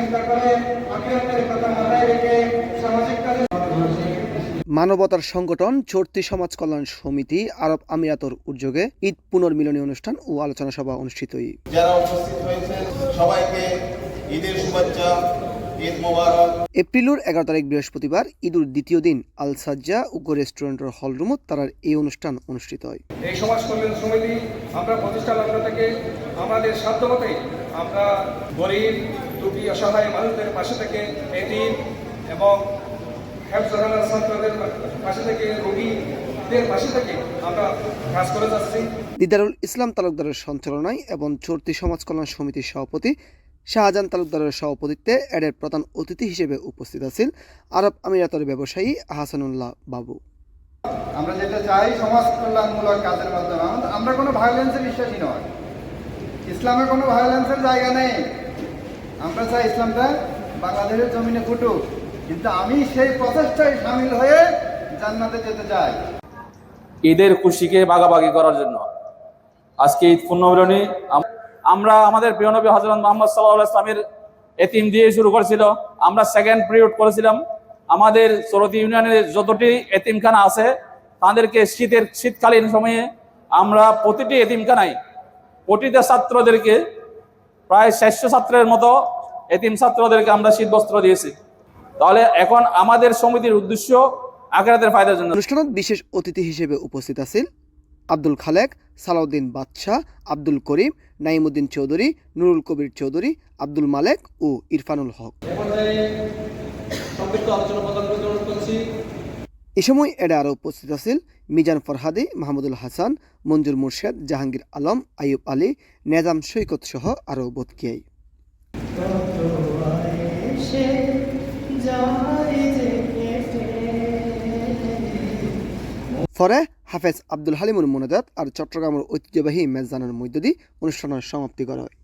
চিন্তা করে আখিরাতের কথা মাথায় রেখে সামাজিক কাজে মানবতার সংগঠন চর্তি সমাজ কল্যাণ সমিতি আরব আমিরাতর উদ্যোগে ঈদ পুনর্মিলনী অনুষ্ঠান ও আলোচনা সভা অনুষ্ঠিত। যারা উপস্থিত হয়েছে সবাইকে ঈদের শুভেচ্ছা, ঈদ মোবারক। এপ্রিলের 11 তারিখ বৃহস্পতিবার ঈদুর দ্বিতীয় দিন আল সাজ্জা উগ্র রেস্টুরেন্টের হলরুমত তার এই অনুষ্ঠান অনুষ্ঠিত হয়। এই সমাজ কল্যাণ সমিতি আমরা প্রতিষ্ঠা লগ্ন থেকে আমাদের সাধ্যমতে আমরা গরিব দুঃখী অসহায় মানুষদের পাশে থেকে এতিম এবং হেফজখানার ছাত্রদের পাশে থেকে রোগীদের পাশে থেকে আমরা কাজ করে যাচ্ছি। দিদারুল ইসলাম তালুকদারের সঞ্চালনায় এবং চর্তি সমাজ কল্যাণ সমিতির সভাপতি শাহজাহান তালুকদারের সভাপতিত্বে এর প্রধান অতিথি হিসেবে উপস্থিত আছেন আরব আমিরাতের ব্যবসায়ী আহসানুল্লাহ বাবু। আমরা যেটা চাই সমাজ কল্যাণমূলক কাজের মাধ্যমে আমরা কোনো ভায়োলেন্সে বিশ্বাসী নয়। ইসলামে কোনো ভায়োলেন্সের জায়গা নেই। আমরা চাই ইসলামটা বাংলাদেশের জমিনে ফুটুক, কিন্তু আমি সেই প্রচেষ্টায় সামিল হয়ে জান্নাতে যেতে চাই। ঈদের খুশিকে ভাগাভাগি করার জন্য আজকে ঈদ পুনর্মিলনী আমরা আমাদের প্রিয় নবী হযরত মুহাম্মদ সাল্লাল্লাহু আলাইহি ওয়াসাল্লামের এতিম দিয়ে শুরু করেছিল। আমরা সেকেন্ড পিরিয়ড করেছিলাম। আমাদের চরতি ইউনিয়নের যতটি এতিমখানা আছে তাদেরকে শীতকালীন সময়ে আমরা প্রতিটি এতিমখানায় প্রতিটা ছাত্রদেরকে প্রায় 600 ছাত্রের মতো এতিম ছাত্রদেরকে আমরা শীত বস্ত্র দিয়েছি। তাহলে এখন আমাদের সমিতির উদ্দেশ্য আখিরাতের ফায়দার জন্য। অনুষ্ঠানত বিশেষ অতিথি হিসেবে উপস্থিত আছেন আব্দুল খালেক, সালাউদ্দিন বাদশাহ, আব্দুল করিম, নাইমুদ্দিন চৌধুরী, নুরুল কবির চৌধুরী, আব্দুল মালেক ও ইরফানুল হক। এ সময় এরা আরও উপস্থিত আছেন মিজান ফরহাদি, মাহমুদুল হাসান, মঞ্জুর মুর্শেদ, জাহাঙ্গীর আলম, আইয়ুব আলী, নেজাম সৈকত সহ আরও বদকিয়াই। পরে হাফেজ আব্দুল হালিমুর মোনাজাত আর চট্টগ্রামের ঐতিহ্যবাহী মেজদানের মধ্য দিয়ে অনুষ্ঠানের সমাপ্তি করা হয়।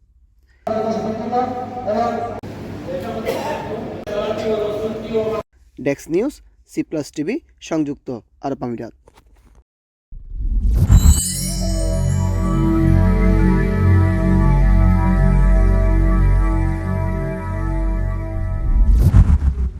ডেস্ক নিউজ, C+ টিভি, সংযুক্ত আরব আমিরাত।